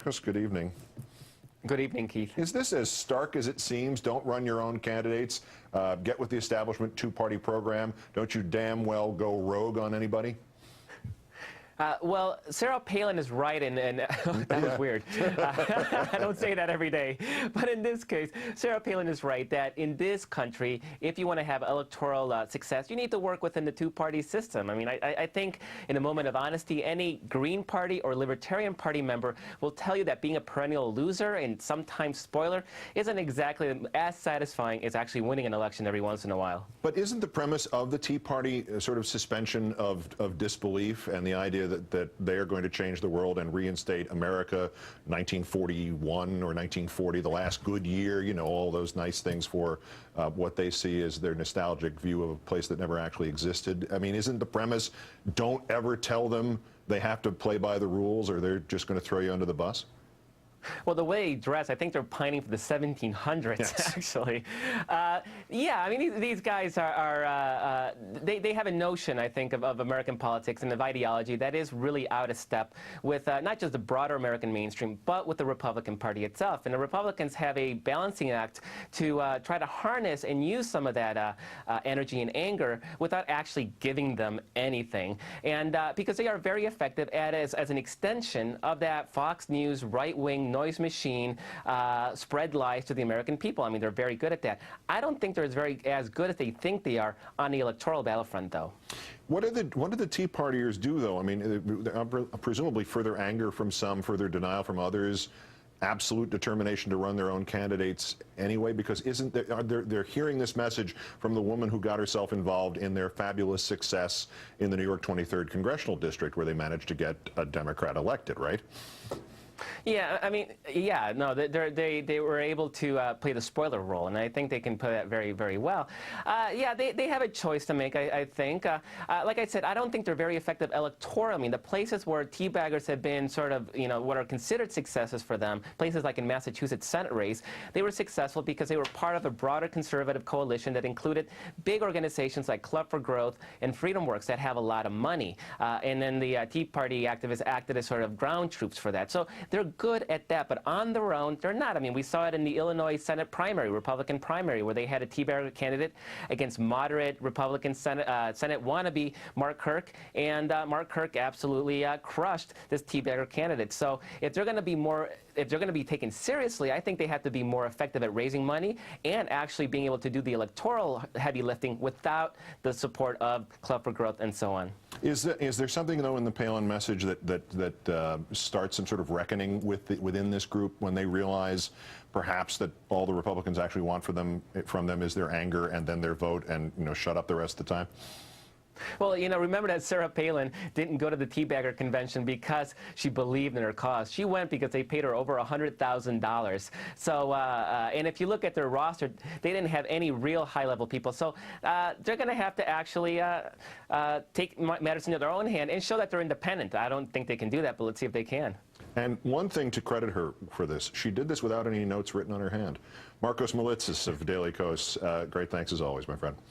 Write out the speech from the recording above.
Markos, good evening. Good evening, Keith. Is this as stark as it seems? Don't run your own candidates. Get with the establishment two-party program. Don't you damn well go rogue on anybody? Well, Sarah Palin is right, and that was weird. I don't say that every day. But in this case, Sarah Palin is right that in this country, if you want to have electoral success, you need to work within the two-party system. I mean, I think in a moment of honesty, any Green Party or Libertarian Party member will tell you that being a perennial loser and sometimes spoiler isn't exactly as satisfying as actually winning an election every once in a while. But isn't the premise of the Tea Party a sort of suspension of disbelief and the idea that they are going to change the world and reinstate America 1941 or 1940, the last good year, you know, all those nice things for what they see as their nostalgic view of a place that never actually existed? I mean, isn't the premise, don't ever tell them they have to play by the rules or they're just going to throw you under the bus? Well, the way they dress, I think they're pining for the 1700s, yes. Actually. Yeah, I mean, these guys they have a notion, I think, of American politics and of ideology that is really out of step with not just the broader American mainstream, but with the Republican Party itself. And the Republicans have a balancing act to try to harness and use some of that energy and anger without actually giving them anything. And because they are very effective at it as an extension of that Fox News right-wing noise machine, spread lies to the American people. I mean, they're very good at that. I don't think they're as good as they think they are on the electoral battlefront, though. What do the Tea Partiers do, though? I mean, presumably further anger from some, further denial from others, absolute determination to run their own candidates anyway, because they're hearing this message from the woman who got herself involved in their fabulous success in the New York 23rd Congressional District, where they managed to get a Democrat elected, right? Yeah, I mean, yeah, no, they were able to play the spoiler role, and I think they can play that very, very well. Yeah, they have a choice to make, I think. Like I said, I don't think they're very effective electorally. I mean, the places where teabaggers have been sort of, you know, what are considered successes for them, places like in Massachusetts Senate race, they were successful because they were part of a broader conservative coalition that included big organizations like Club for Growth and Freedom Works that have a lot of money. And then the Tea Party activists acted as sort of ground troops for that. So they're good at that, but on their own, they're not. I mean, we saw it in the Illinois Senate primary, Republican primary, where they had a teabagger candidate against moderate Republican Senate wannabe Mark Kirk, and Mark Kirk absolutely crushed this teabagger candidate. So if they're going to be if they're going to be taken seriously, I think they have to be more effective at raising money and actually being able to do the electoral heavy lifting without the support of Club for Growth and so on. Is there something, though, in the Palin message that starts some sort of reckoning within this group when they realize perhaps that all the Republicans actually want from them is their anger and then their vote and, you know, shut up the rest of the time? Well, you know, remember that Sarah Palin didn't go to the teabagger convention because she believed in her cause. She went because they paid her over $100,000. So, and if you look at their roster, they didn't have any real high-level people. So they're going to have to actually take matters into their own hand and show that they're independent. I don't think they can do that, but let's see if they can. And one thing to credit her for this, she did this without any notes written on her hand. Markos Mouitsas of Daily Kos, great thanks as always, my friend.